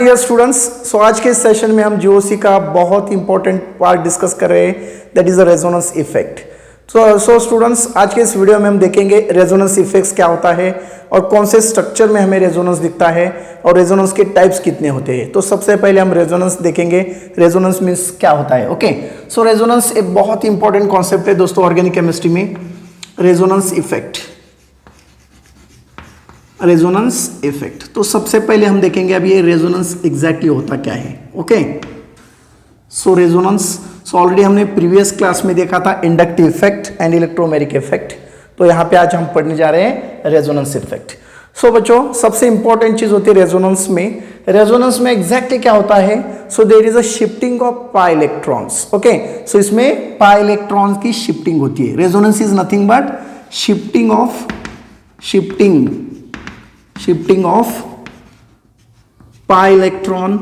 Dear students, सो आज के session में हम जीओसी का बहुत इंपॉर्टेंट पार्ट डिस्कस कर रहे हैं, that is the resonance effect. So students, आज के इस वीडियो में हम देखेंगे रेजोनेंस इफेक्ट्स क्या होता है और कौन से स्ट्रक्चर में हमें रेजोनेंस दिखता है और रेजोनेंस के टाइप्स कितने होते हैं। तो सबसे पहले हम रेजोनेंस देखेंगे। रेजोनेंस मीन्स क्या होता है। ओके, सो रेजोनेंस एक बहुत इंपॉर्टेंट कॉन्सेप्ट है दोस्तों ऑर्गेनिक केमिस्ट्री में। Resonance effect, resonance effect. तो सबसे पहले हम देखेंगे अब ये रेजोनेंस एग्जैक्टली होता क्या है। ओके, सो रेजोनेंस, सो ऑलरेडी हमने प्रीवियस क्लास में देखा था inductive effect and electromagnetic effect. तो यहाँ पे आज हम पढ़ने जा रहे हैं रेजोनेंस इफेक्ट। सो बच्चों, सबसे इंपॉर्टेंट चीज होती है रेजोनेंस में। रेजोनेंस में एग्जैक्टली क्या होता है, so there is a shifting of pi electrons. Okay, so इसमें पाई इलेक्ट्रॉन्स की शिफ्टिंग होती है। Resonance is nothing but shifting of pi electron,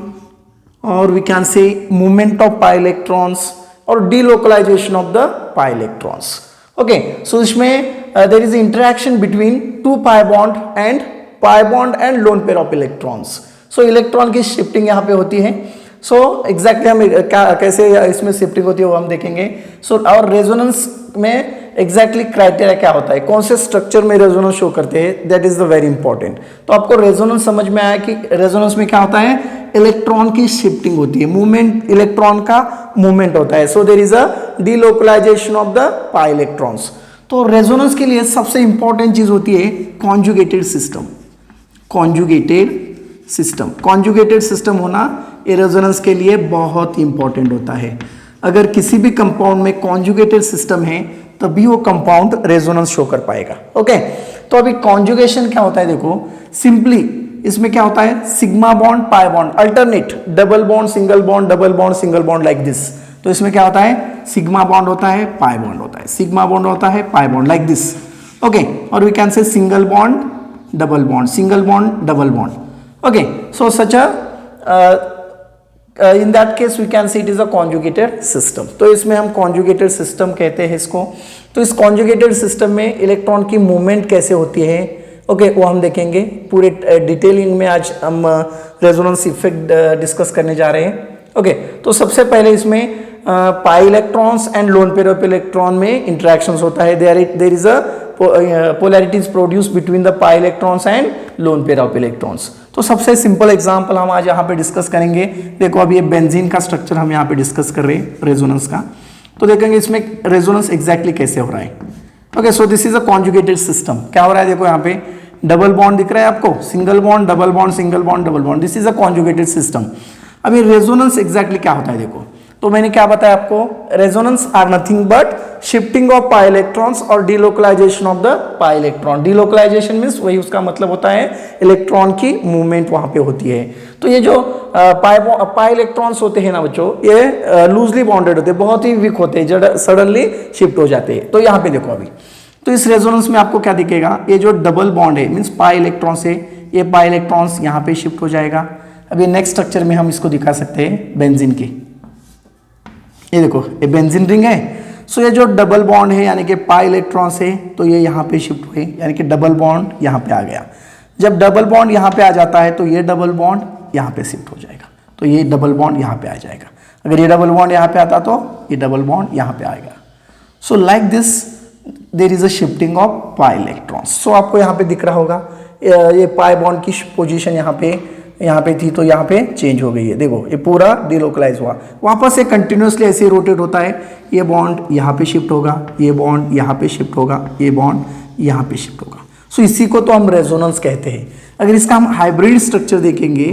or we can say movement of pi electrons or delocalization of the pi electrons. Okay, so इसमें there is interaction between two pi bond and lone pair of electrons. So electron की shifting यहाँ पे होती है। So exactly हम कैसे इसमें shifting होती है वो हम देखेंगे। सो और रेजोनेंस में एग्जैक्टली क्राइटेरिया क्या होता है, कौन से स्ट्रक्चर में रेजोनेंस शो करते हैं, that is the very important. तो आपको रेजोनेंस समझ में आया कि रेजोनेंस में क्या होता है, इलेक्ट्रॉन की शिफ्टिंग होती है, मूवमेंट, इलेक्ट्रॉन का मूवमेंट होता है। So there is a delocalization of the pi electrons. तो रेजोनेंस के लिए सबसे इंपॉर्टेंट चीज होती है कॉन्जुगेटेड सिस्टम। कॉन्जुगेटेड सिस्टम होना ये रेजोनेंस के लिए बहुत इंपॉर्टेंट होता है। अगर किसी भी कंपाउंड में कॉन्जुगेटेड सिस्टम है तभी वो कंपाउंड रेजोनेंस शो कर पाएगा। ओके, तो अभी कॉन्जुगेशन क्या होता है, देखो सिंपली इसमें क्या होता है, sigma bond pi bond alternate, double bond single bond, double bond single bond like this. तो इसमें क्या होता है, सिग्मा बॉन्ड होता है, पाई बॉन्ड होता है, सिग्मा बॉन्ड होता है, pi bond like this. Okay, और we can say single bond double bond, single bond double bond. Okay, so such a in that case we can say it is a conjugated system। तो इसमें हम conjugated system कहते हैं इसको। तो इस conjugated system में इलेक्ट्रॉन की मूवमेंट कैसे होती है, ओके, वो हम देखेंगे पूरे डिटेलिंग में। आज हम रेजोनेंस इफेक्ट डिस्कस करने जा रहे हैं। ओके, तो सबसे पहले इसमें pi electrons and lone pair of electron में इंटरेक्शंस होता है। There is a polarities produced between the pi electrons and lone pair of electrons। तो सबसे सिंपल एग्जांपल हम आज यहाँ पे डिस्कस करेंगे। देखो अभी ये बेंजीन का स्ट्रक्चर हम यहाँ पे डिस्कस कर रहे हैं रेजोनेंस का। तो देखेंगे इसमें रेजोनेंस एग्जैक्टली कैसे हो रहा है। Okay, so this is a conjugated system. क्या हो रहा है, देखो यहाँ पे डबल बॉन्ड दिख रहा है आपको, single bond double bond, single bond double bond, this is a conjugated system. अभी रेजोनेंस एग्जैक्टली क्या होता है, देखो तो मैंने क्या बताया आपको, resonance are nothing but shifting of pi electrons और delocalisation of the pi electron. Delocalisation means वही उसका मतलब होता है इलेक्ट्रॉन की मूवमेंट वहां पे होती है। तो ये जो पाई इलेक्ट्रॉन्स होते हैं ना बच्चों, ये लूजली बॉन्डेड होते हैं, बहुत ही वीक होते हैं, सडनली शिफ्ट हो जाते हैं। तो यहाँ पे देखो अभी, तो इस रेजोनेंस में आपको क्या दिखेगा, ये जो डबल बॉन्ड है मीन्स पाई इलेक्ट्रॉन्स है, ये पाई इलेक्ट्रॉन्स यहाँ पे शिफ्ट हो जाएगा। अभी नेक्स्ट स्ट्रक्चर में हम इसको दिखा सकते हैं बेंजीन की। ये देखो ये बेंजीन रिंग है। सो ये जो डबल बॉन्ड है यानी कि पाई इलेक्ट्रॉन्स है, तो ये यहाँ पे शिफ्ट हुए, यानी कि डबल बॉन्ड यहाँ पे आ गया। जब डबल बॉन्ड यहाँ पे आ जाता है तो ये डबल बॉन्ड यहाँ पे शिफ्ट हो जाएगा, तो ये डबल बॉन्ड यहाँ पे आ जाएगा। अगर ये डबल बॉन्ड यहाँ पे आता तो ये डबल बॉन्ड यहाँ पे आएगा। So like this there is a shifting of pi electrons. So आपको यहाँ पे दिख रहा होगा ये पाई बॉन्ड की पोजिशन यहाँ पे थी, तो यहाँ पे चेंज हो गई है। देखो ये पूरा डिलोकलाइज हुआ, वापस से कंटिन्यूसली ऐसे रोटेट होता है। ये बॉन्ड यहाँ पे शिफ्ट होगा, ये बॉन्ड यहाँ पे शिफ्ट होगा, ये बॉन्ड यहाँ पे शिफ्ट होगा। सो इसी को तो हम रेजोनेंस कहते हैं। अगर इसका हम हाइब्रिड स्ट्रक्चर देखेंगे,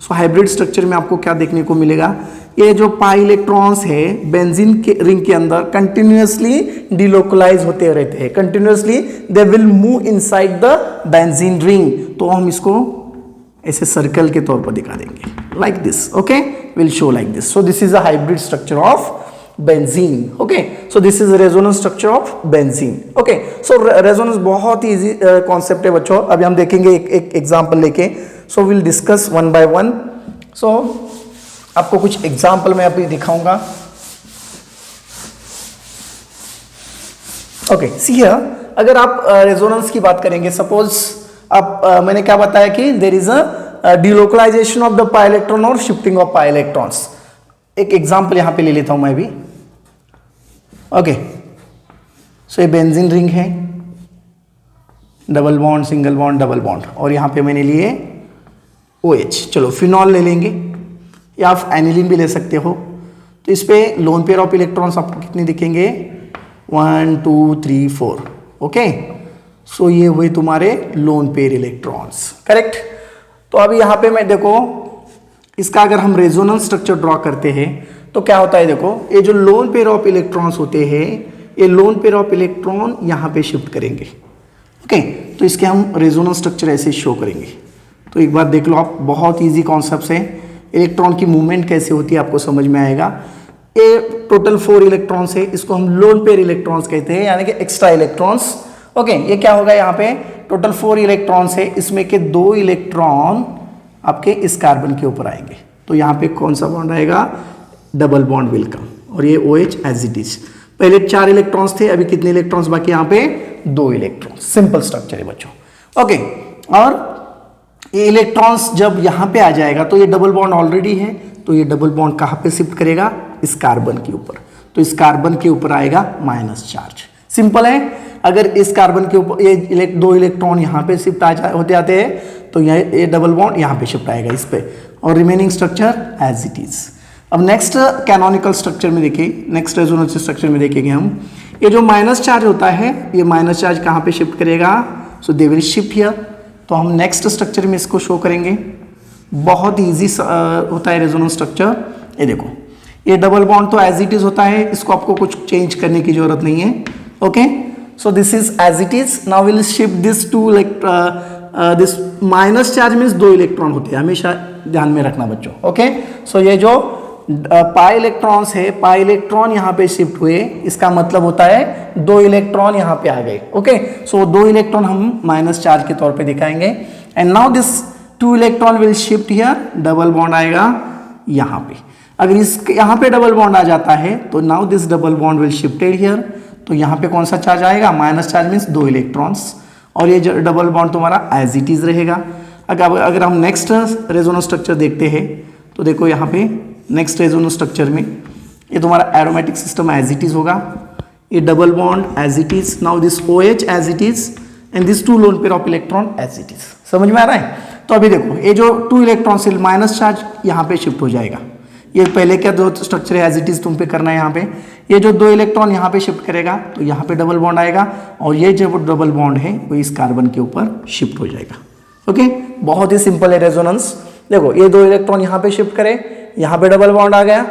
सो हाइब्रिड स्ट्रक्चर में आपको क्या देखने को मिलेगा, ये जो पाई इलेक्ट्रॉन्स है बेंजीन के रिंग के अंदर कंटिन्यूसली डिलोकलाइज होते रहते हैं, continuously they will move inside the benzene ring. तो हम इसको ऐसे सर्कल के तौर पर दिखा देंगे like this. Okay, will show like this. So this is a hybrid structure of benzene. Okay, so this is resonance structure of benzene. Okay, so resonance बहुत ही इजी कॉन्सेप्ट है बच्चों। अभी हम देखेंगे एक एग्जांपल लेके। So will discuss one by one. So आपको कुछ एग्जांपल मैं अभी दिखाऊंगा। ओके, सी हियर, अगर आप रेजोनेंस की बात करेंगे, सपोज अब मैंने क्या बताया कि there is a delocalization of the pi electron और शिफ्टिंग ऑफ पाई इलेक्ट्रॉन्स। एक एग्जांपल यहां पे ले लेता हूं मैं भी। ओके, सो ये बेंजीन रिंग है, double bond, single bond, double bond, और यहां पे मैंने लिए OH। चलो फिनॉल ले लेंगे या आप एनिलीन भी ले सकते हो। तो इस पे लोन पेयर ऑफ इलेक्ट्रॉन्स आपको कितने दिखेंगे? 1 2 3 4। ओके, सो ये हुए तुम्हारे लोन पेयर इलेक्ट्रॉन्स, करेक्ट। तो अभी यहां पे मैं देखो, इसका अगर हम रेजोनेंस स्ट्रक्चर ड्रॉ करते हैं तो क्या होता है, देखो ये जो लोन पेयर ऑफ इलेक्ट्रॉन्स होते हैं, ये लोन पेयर ऑफ इलेक्ट्रॉन यहां पे शिफ्ट करेंगे। ओके, तो इसके हम रेजोनेंस स्ट्रक्चर ऐसे शो करेंगे। तो एक बार देख लो आप, बहुत इजी कॉन्सेप्ट है। इलेक्ट्रॉन की मूवमेंट कैसे होती है आपको समझ में आएगा। ये टोटल 4 इलेक्ट्रॉन्स है, इसको हम लोन पेयर इलेक्ट्रॉन्स कहते हैं, यानी कि एक्स्ट्रा इलेक्ट्रॉन्स। ओके, ये क्या होगा, यहाँ पे टोटल 4 इलेक्ट्रॉन्स है, इसमें के 2 इलेक्ट्रॉन आपके इस कार्बन के ऊपर आएंगे। तो यहाँ पे कौन सा बॉन्ड आएगा? डबल बॉन्ड विल कम, और ये OH एज इट इज। पहले 4 इलेक्ट्रॉन्स थे, अभी कितने इलेक्ट्रॉन्स बाकी? यहाँ पे 2 इलेक्ट्रॉन। सिंपल स्ट्रक्चर है बच्चों। ओके, और ये इलेक्ट्रॉन्स जब यहाँ पे आ जाएगा तो ये डबल बॉन्ड ऑलरेडी है, तो ये डबल बॉन्ड कहाँ पे शिफ्ट करेगा? इस कार्बन के ऊपर। तो इस कार्बन के ऊपर आएगा माइनस चार्ज। सिंपल है। अगर इस कार्बन के ऊपर ये 2 इलेक्ट्रॉन यहाँ पे शिफ्ट होते आते हैं तो ये डबल बॉन्ड यहाँ पे शिफ्ट आएगा इस पे, और remaining structure as it is. अब नेक्स्ट कैनोनिकल स्ट्रक्चर में देखिए, नेक्स्ट रेजोनेंस स्ट्रक्चर में देखेंगे हम, ये जो माइनस चार्ज होता है, ये माइनस चार्ज कहाँ पे शिफ्ट करेगा? So they will shift here. तो हम नेक्स्ट स्ट्रक्चर में इसको शो करेंगे। बहुत ईजी होता है रेजोनेंस स्ट्रक्चर। ये देखो, ये डबल बॉन्ड तो एज इट इज होता है, इसको आपको कुछ चेंज करने की जरूरत नहीं है। Okay, so this is as it is. Now will shift this to this minus charge means 2 electron होते हैं, हमेशा ध्यान में रखना बच्चों। ओके, सो ये जो पाई इलेक्ट्रॉन्स है, पाई इलेक्ट्रॉन यहाँ पे शिफ्ट हुए, इसका मतलब होता है 2 इलेक्ट्रॉन यहाँ पे आ गए। ओके, सो 2 इलेक्ट्रॉन हम माइनस चार्ज के तौर पे दिखाएंगे। And now this 2 electron will shift here, double bond आएगा यहाँ पे। अगर इस यहाँ पे डबल बॉन्ड आ जाता है तो now this double bond will shifted here. तो यहाँ पे कौन सा चार्ज आएगा? माइनस चार्ज मीन्स 2 इलेक्ट्रॉन्स, और ये डबल बॉन्ड तुम्हारा एज इट इज रहेगा। अगर हम नेक्स्ट रेजोनेंस स्ट्रक्चर देखते हैं तो देखो यहाँ पे नेक्स्ट रेजोनेंस स्ट्रक्चर में ये तुम्हारा aromatic system as it is होगा, ये double bond as it is, now this OH as it is, and this 2 lone pair of electron as it is. समझ में आ रहा है? तो अभी देखो, ये जो 2 इलेक्ट्रॉन से माइनस चार्ज यहाँ पे शिफ्ट हो जाएगा। ये पहले क्या जो स्ट्रक्चर है एज इट इज तुम पे करना है यहाँ पे। ये जो 2 इलेक्ट्रॉन यहाँ पे शिफ्ट करेगा तो यहाँ पे डबल बॉन्ड आएगा, और ये जो डबल बॉन्ड है वो इस कार्बन के ऊपर शिफ्ट हो जाएगा। ओके, बहुत ही सिंपल है रेजोनेंस। देखो, ये 2 इलेक्ट्रॉन यहाँ पे शिफ्ट करे, यहाँ पे डबल बॉन्ड आ गया,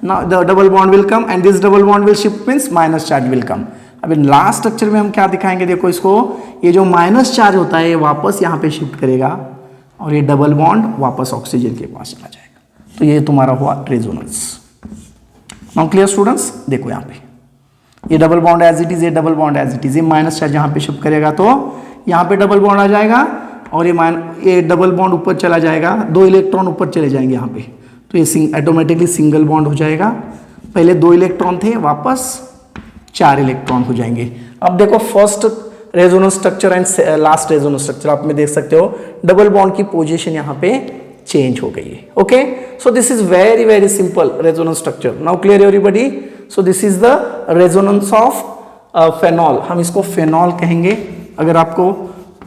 now the double bond will come and this double bond will shift means minus charge will come. अभी लास्ट स्ट्रक्चर में हम क्या दिखाएंगे, देखो इसको, ये जो माइनस चार्ज होता है ये वापस यहाँ पे शिफ्ट करेगा, और ये डबल बॉन्ड वापस ऑक्सीजन के पास चला जाएगा। तो ये तुम्हारा हुआ रेजोनेंस। Now clear students? देखो यहाँ पे ये double bond as it is, ये double bond as it is, ये माइनस चार्ज यहाँ पे शिफ्ट करेगा तो यहाँ पे डबल बॉन्ड आ जाएगा, और ये डबल बॉन्ड ऊपर चला जाएगा, 2 इलेक्ट्रॉन ऊपर चले जाएंगे यहाँ पे, तो ये ऑटोमेटिकली सिंगल बॉन्ड हो जाएगा। पहले 2 इलेक्ट्रॉन थे, वापस 4 इलेक्ट्रॉन हो जाएंगे। अब देखो first resonance structure and last resonance structure आप में देख सकते हो, डबल बॉन्ड की पोजीशन यहाँ पे चेंज हो गई है। Okay, so this is very very simple resonance structure. Now clear everybody? So this is the resonance of phenol. हम इसको फेनॉल कहेंगे। अगर आपको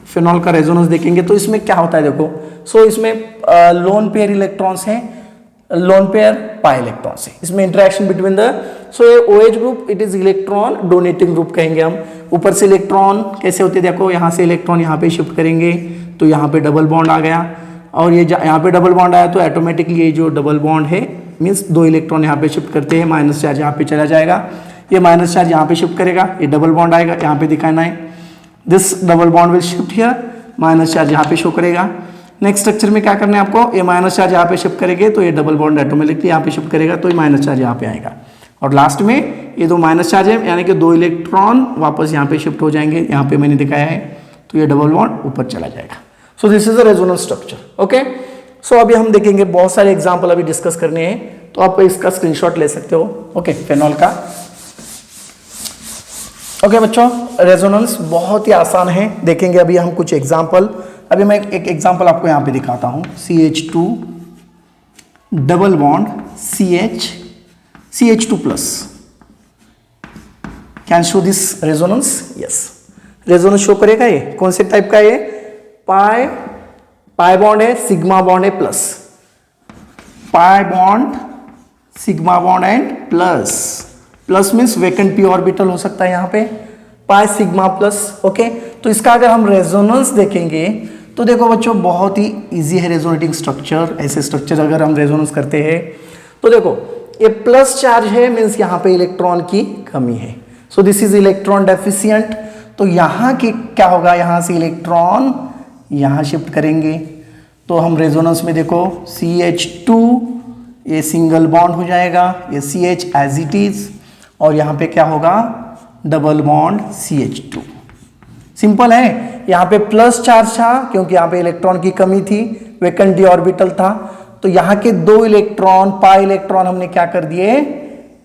फेनॉल का रेजोनेंस देखेंगे तो इसमें क्या होता है, देखो, सो इसमें लोन पेयर इलेक्ट्रॉन्स हैं, लोन पेयर पाई इलेक्ट्रॉन्स है, इसमें इंटरेक्शन बिटवीन द, सो ये OH group it is electron donating group कहेंगे हम। ऊपर से इलेक्ट्रॉन कैसे होते हैं, देखो यहाँ से इलेक्ट्रॉन यहाँ पे शिफ्ट करेंगे तो यहाँ पे डबल बॉन्ड आ गया, और ये यहाँ पे डबल बॉन्ड आया तो ऑटोमेटिकली ये जो डबल बॉन्ड है मीन्स 2 इलेक्ट्रॉन यहाँ पे शिफ्ट करते हैं, माइनस चार्ज यहाँ पे चला जाएगा, ये माइनस चार्ज यहाँ पे शिफ्ट करेगा, ये डबल बॉन्ड आएगा, यहाँ पे दिखाना है this double bond will shift here, minus charge यहाँ पे शो करेगा। नेक्स्ट स्ट्रक्चर में क्या करना है आपको, ये माइनस चार्ज यहाँ पे शिफ्ट करेंगे तो ये डबल बॉन्ड ऑटोमेटिकली यहाँ पे शिफ्ट करेगा, तो ये माइनस चार्ज यहाँ पे आएगा, और लास्ट में ये 2 माइनस चार्ज है यानी कि 2 इलेक्ट्रॉन वापस यहाँ पे शिफ्ट हो जाएंगे, यहाँ पे मैंने दिखाया है, तो ये डबल बॉन्ड ऊपर चला जाएगा। So this is a resonance structure. Okay, so अभी हम देखेंगे, बहुत सारे एग्जाम्पल अभी डिस्कस करने हैं, तो आप इसका स्क्रीनशॉट ले सकते हो। ओके, फेनॉल का। ओके बच्चों, रेजोनेंस बहुत ही आसान है, देखेंगे अभी हम कुछ एग्जाम्पल अभी मैं एक एग्जांपल आपको यहाँ पे दिखाता हूँ, CH2 double bond CH2 plus. Can show this resonance? Yes, resonance show करेगा। ये कौन से टाइप का? ये पाई बॉन्ड है, सिग्मा बॉन्ड है plus, pi bond sigma bond and plus. Plus means vacant P orbital हो सकता है यहाँ पे, पाई सिग्मा प्लस। ओके, तो इसका अगर हम रेजोनेंस देखेंगे तो देखो बच्चों बहुत ही इजी है रेजोनेटिंग स्ट्रक्चर। ऐसे स्ट्रक्चर अगर हम रेजोनेंस करते हैं तो देखो ये प्लस चार्ज है, मीन्स यहाँ पे इलेक्ट्रॉन की कमी है। So this is electron deficient. तो यहाँ की क्या होगा, यहाँ से इलेक्ट्रॉन यहाँ शिफ्ट करेंगे। तो हम रेजोनेंस में देखो CH2 ये सिंगल बॉन्ड हो जाएगा, ये CH एज इट इज, और यहाँ पे क्या होगा, डबल बॉन्ड CH2। सिंपल है। यहाँ पे प्लस चार्ज था क्योंकि यहाँ पे इलेक्ट्रॉन की कमी थी, वैकेंट डी ऑर्बिटल था। तो यहाँ के दो इलेक्ट्रॉन, पाई इलेक्ट्रॉन हमने क्या कर दिए,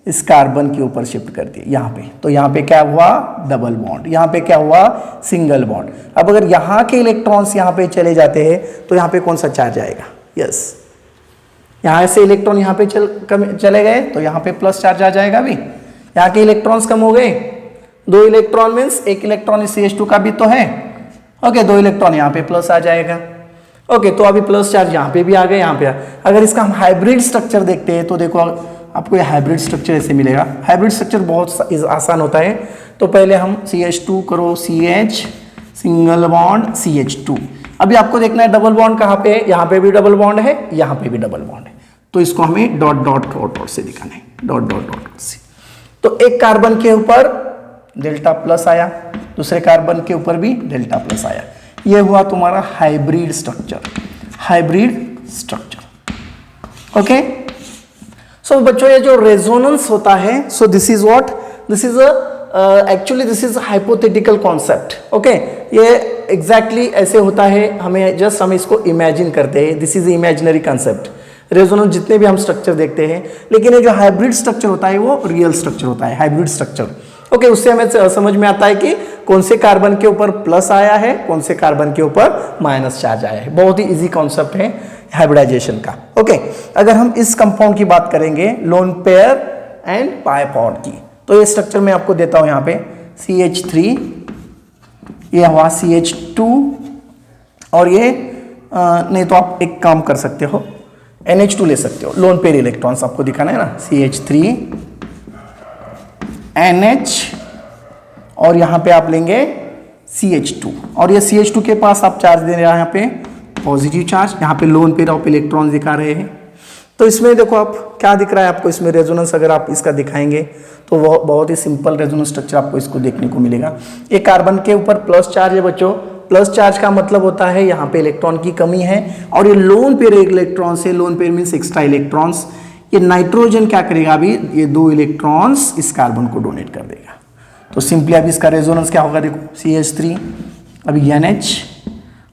इस कार्बन के ऊपर शिफ्ट कर दिए यहाँ पे। तो यहाँ पे क्या हुआ, डबल बॉन्ड, यहाँ पे क्या हुआ, सिंगल बॉन्ड। अब अगर यहाँ के इलेक्ट्रॉन्स यहाँ पे चले जाते हैं तो यहाँ पे कौन सा चार्ज आएगा? यस, यहाँ से इलेक्ट्रॉन यहाँ पे चले गए तो यहाँ पे प्लस चार्ज आ जाएगा। भी यहाँ के इलेक्ट्रॉन्स कम हो गए, दो इलेक्ट्रॉन मीन्स एक इलेक्ट्रॉन CH2 का भी तो है। ओके, दो इलेक्ट्रॉन यहाँ पे प्लस आ जाएगा। ओके, तो अभी प्लस चार्ज यहाँ पे भी आ गए, यहाँ पे। अगर इसका हम हाइब्रिड स्ट्रक्चर देखते हैं तो देखो आपको ये हाइब्रिड स्ट्रक्चर ऐसे मिलेगा। हाइब्रिड स्ट्रक्चर बहुत आसान होता है। तो पहले हम CH2 करो CH सिंगल बॉन्ड CH2। अभी आपको देखना है डबल बॉन्ड कहाँ पे है, यहाँ पे भी डबल बॉन्ड है, यहाँ पे भी डबल बॉन्ड है। तो इसको हमें डॉट डॉट डॉट डॉट से दिखाना है, डॉट डॉट डॉट डॉट से। तो एक कार्बन के ऊपर डेल्टा प्लस आया, दूसरे कार्बन के ऊपर भी डेल्टा प्लस आया। ये हुआ तुम्हारा hybrid structure, hybrid structure. Okay, so बच्चों ये जो रेजोनेंस होता है, so this is what, this is actually this is hypothetical concept. Okay, ये एग्जैक्टली ऐसे होता है, हमें जस्ट हम इसको इमेजिन करते हैं। This is imaginary concept. Resonance जितने भी हम स्ट्रक्चर देखते हैं, लेकिन ये जो हाइब्रिड स्ट्रक्चर होता है वो रियल स्ट्रक्चर होता है, हाइब्रिड स्ट्रक्चर। ओके, उससे हमें समझ में आता है कि कौन से कार्बन के ऊपर प्लस आया है, कौन से कार्बन के ऊपर माइनस चार्ज आया है। बहुत ही इजी कॉन्सेप्ट है हाइब्रिडाइजेशन का। ओके, अगर हम इस कंपाउंड की बात करेंगे, lone pair and pi bond की, तो ये स्ट्रक्चर मैं आपको देता हूं यहाँ पे CH3, ये हुआ CH2, और ये नहीं तो आप एक काम कर सकते हो, NH2 ले सकते हो। लोन पेयर इलेक्ट्रॉन्स आपको दिखाना है ना, CH3 NH, और यहाँ पे आप लेंगे CH2, और ये CH2 के पास आप चार्ज दे रहे हैं यहाँ पे पॉजिटिव चार्ज, यहाँ पे लोन पेयर ऑफ इलेक्ट्रॉन दिखा रहे हैं। तो इसमें देखो आप क्या दिख रहा है आपको, इसमें रेजोनेंस अगर आप इसका दिखाएंगे तो वो बहुत ही सिंपल रेजोनेंस स्ट्रक्चर आपको इसको देखने को मिलेगा। ये कार्बन के ऊपर प्लस चार्ज है बच्चों। प्लस चार्ज का मतलब होता है यहाँ पे इलेक्ट्रॉन की कमी है, और ये लोन पेयर इलेक्ट्रॉन से, lone pair means extra electrons, ये नाइट्रोजन क्या करेगा, अभी ये दो इलेक्ट्रॉन्स इस कार्बन को डोनेट कर देगा। तो सिंपली अभी इसका रेजोनेंस क्या होगा, देखो CH3 अभी NH,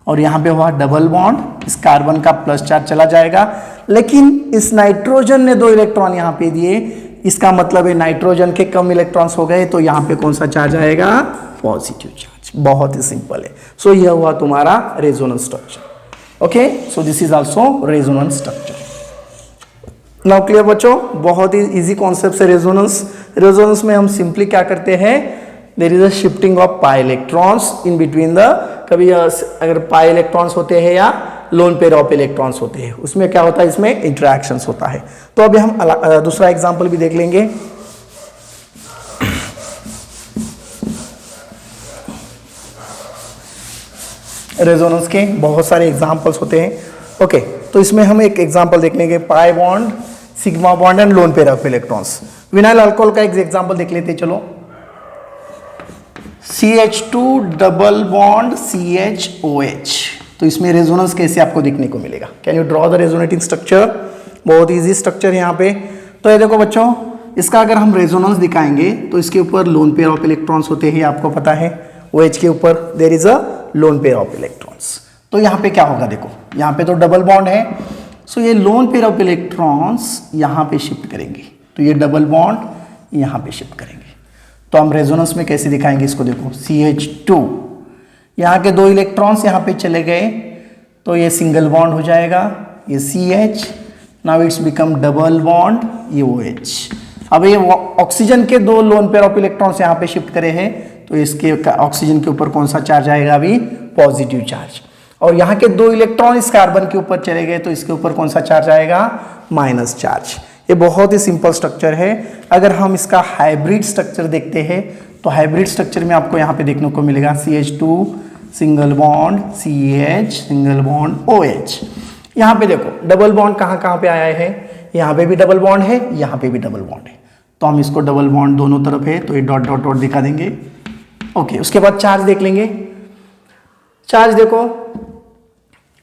और यहाँ पे हुआ डबल बॉन्ड, इस कार्बन का प्लस चार्ज चला जाएगा, लेकिन इस नाइट्रोजन ने दो इलेक्ट्रॉन यहाँ पे दिए, इसका मतलब है नाइट्रोजन के कम इलेक्ट्रॉन्स हो गए, तो यहाँ पे कौन सा चार्ज आएगा, पॉजिटिव चार्ज। बहुत ही सिंपल है। सो यह हुआ तुम्हारा resonance structure. Okay, so this is also resonance structure. Now clear बच्चों, बहुत ही इजी कॉन्सेप्ट है रेजोनेंस। रेजोनेंस में हम सिंपली क्या करते हैं, there is a shifting of pi electrons in between the, कभी अगर पाई इलेक्ट्रॉन्स होते हैं या लोन पेयर ऑफ इलेक्ट्रॉन्स होते हैं, उसमें क्या होता है, इसमें इंटरैक्शंस होता है। तो अभी हम दूसरा एग्जांपल भी देख लेंगे। रेजोनेंस के बहुत सारे एग्जांपल्स होते हैं। ओके, तो इसमें हम एक एग्जांपल देख लेंगे, पाई bond sigma bond and lone pair of electrons. Vinyl alcohol का एक एग्जांपल देख लेते हैं, चलो। CH2 double bond CHOH। तो इसमें रेजोनेंस कैसे आपको देखने को मिलेगा, can you draw the resonating structure. बहुत इजी स्ट्रक्चर है यहाँ पे। तो ये देखो बच्चों, इसका अगर हम रेजोनेंस दिखाएंगे तो इसके ऊपर लोन पेयर ऑफ इलेक्ट्रॉन्स होते हैं, आपको पता है। OH के ऊपर there is a lone pair of electrons. तो यहाँ पे क्या होगा, देखो यहाँ पे तो डबल बॉन्ड है, सो ये लोन पेयर ऑफ इलेक्ट्रॉन्स यहाँ पे शिफ्ट करेंगे, तो ये डबल बॉन्ड यहाँ पे शिफ्ट करेंगे। तो हम रेजोनेंस में कैसे दिखाएंगे इसको, देखो CH2 यहाँ के 2 इलेक्ट्रॉन्स यहाँ पे चले गए तो ये सिंगल बॉन्ड हो जाएगा, ये CH, now it's become double bond, ये OH। अब ये ऑक्सीजन के 2 लोन पेयर ऑफ इलेक्ट्रॉन्स यहाँ पे शिफ्ट करे हैं तो इसके ऑक्सीजन के ऊपर कौन सा चार्ज आएगा, अभी पॉजिटिव चार्ज। और यहाँ के 2 इलेक्ट्रॉन इस कार्बन के ऊपर चले गए तो इसके ऊपर कौन सा चार्ज आएगा, माइनस चार्ज। ये बहुत ही सिंपल स्ट्रक्चर है। अगर हम इसका हाइब्रिड स्ट्रक्चर देखते हैं तो हाइब्रिड स्ट्रक्चर में आपको यहाँ पे देखने को मिलेगा CH2 single bond, CH single bond, OH। यहाँ पे देखो डबल बॉन्ड कहाँ कहाँ पे आया है, यहाँ पे भी डबल बॉन्ड है, यहाँ पे भी डबल बॉन्ड है, तो हम इसको डबल बॉन्ड दोनों तरफ है तो ये डॉट डॉट डॉट दिखा देंगे। ओके, उसके बाद चार्ज देख लेंगे। चार्ज देखो,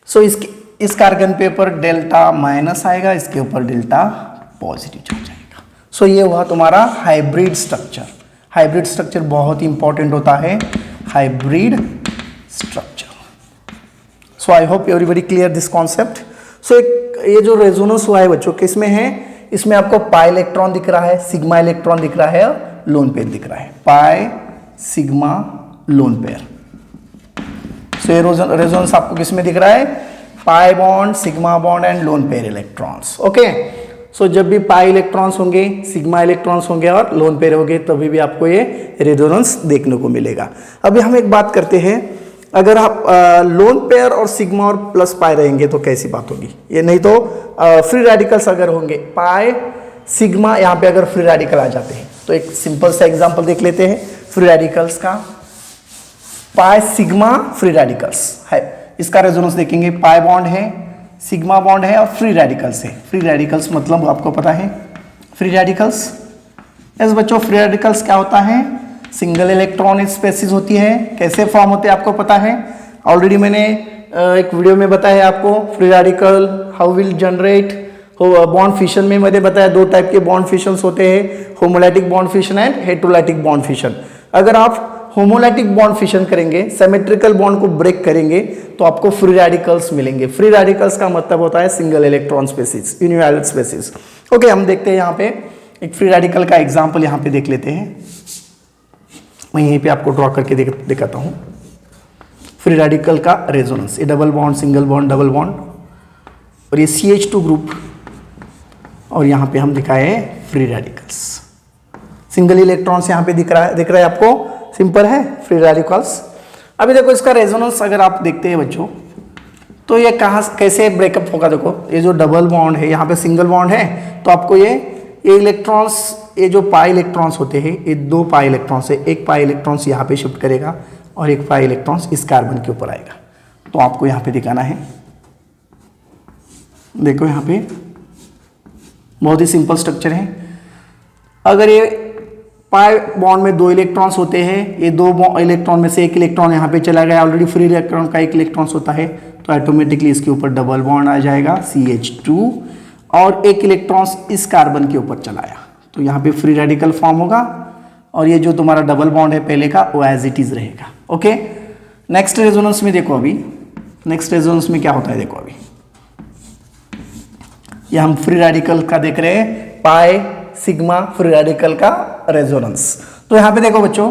सो इस कार्बन पे ऊपर डेल्टा माइनस आएगा, इसके ऊपर डेल्टा पॉजिटिव चार्ज आएगा। सो ये हुआ तुम्हारा हाइब्रिड स्ट्रक्चर। हाइब्रिड स्ट्रक्चर बहुत ही इंपॉर्टेंट होता है, hybrid structure. So I hope everybody clear this concept. So ये जो रेजोनेंस हुआ है बच्चों किसमें है, इसमें आपको पाई इलेक्ट्रॉन दिख रहा है, सिग्मा इलेक्ट्रॉन दिख रहा है और लोन पेयर दिख रहा है, pi sigma lone pair. So ये रेजोनेंस आपको किसमें दिख रहा है, pi bond, sigma bond and lone pair electrons. Okay, so जब भी पाई इलेक्ट्रॉन्स होंगे, सिग्मा इलेक्ट्रॉन्स होंगे और लोन पेयर होंगे तभी भी आपको ये रेजोनेंस देखने को मिलेगा। अभी हम एक बात करते हैं, अगर आप लोन पेयर और सिग्मा और प्लस पाई रहेंगे तो कैसी बात होगी, ये नहीं तो फ्री रेडिकल्स अगर होंगे, पाई सिग्मा यहाँ पे अगर फ्री रेडिकल आ जाते हैं तो एक सिंपल सा एग्जांपल देख लेते हैं फ्री रेडिकल्स का। पाई सिग्मा फ्री रेडिकल्स है, इसका रेजोनेंस देखेंगे, पाई बॉन्ड है, सिग्मा बॉन्ड है और फ्री रेडिकल्स है। फ्री रेडिकल्स मतलब आपको पता है फ्री रेडिकल्स, यस बच्चों, फ्री रेडिकल्स क्या होता है, सिंगल इलेक्ट्रॉन स्पेसीज होती है। कैसे फॉर्म होते हैं आपको पता है, ऑलरेडी मैंने एक वीडियो में बताया आपको free radical how will generate, bond fission में मैंने बताया 2 टाइप के बॉन्ड फिशंस होते हैं, homolytic bond fission and heterolytic bond fission. अगर आप होमोलैटिक बॉन्ड फिशन करेंगे, सिमेट्रिकल बॉन्ड को ब्रेक करेंगे तो आपको फ्री रेडिकल्स मिलेंगे। फ्री रेडिकल्स का मतलब होता है single electron species, univalent species. Okay, हम देखते हैं यहाँ पे एक फ्री रेडिकल का एग्जांपल यहाँ पे देख लेते हैं। मैं यहीं पे आपको ड्रॉ करके दिखाता हूँ फ्री रेडिकल का रेजोनेंस। ये double bond, single bond, double bond और ये CH2 ग्रुप, और यहाँ पे हम दिखाए फ्री रेडिकल्स। सिंगल इलेक्ट्रॉन्स यहाँ पे दिख रहा है आपको, सिंपल है फ्री रेडिकल्स। अभी देखो इसका रेजोनेंस अगर आप देखते हैं बच्चों तो ये कहाँ कैसे ब्रेकअप होगा, देखो ये जो डबल बॉन्ड है यहाँ पे सिंगल बॉन्ड है तो आपको ये इलेक्ट्रॉन्स, ये जो पाई इलेक्ट्रॉन्स होते हैं, ये 2 पाई इलेक्ट्रॉन्स है, एक पाई इलेक्ट्रॉन्स यहाँ पे शिफ्ट करेगा और एक पाई इलेक्ट्रॉन्स इस कार्बन के ऊपर आएगा। तो आपको यहाँ पे दिखाना है, देखो यहाँ पे बहुत ही सिंपल स्ट्रक्चर है। अगर ये पाई बॉन्ड में 2 इलेक्ट्रॉन्स होते हैं, ये 2 इलेक्ट्रॉन में से एक इलेक्ट्रॉन यहाँ पे चला गया, ऑलरेडी फ्री इलेक्ट्रॉन का 1 इलेक्ट्रॉन्स होता है तो ऑटोमेटिकली इसके ऊपर डबल बॉन्ड आ जाएगा CH2 और 1 इलेक्ट्रॉन्स इस कार्बन के ऊपर चलाया तो यहाँ पे फ्री रेडिकल फॉर्म होगा और ये जो तुम्हारा डबल बॉन्ड है पहले का वो एज इट इज रहेगा। ओके, नेक्स्ट रेजोनेंस में देखो, अभी नेक्स्ट रेजोनेंस में क्या होता है देखो, अभी ये हम फ्री रेडिकल का देख रहे हैं, पाई सिग्मा फ्री रेडिकल का रेजोनेंस। तो यहाँ पे देखो बच्चों,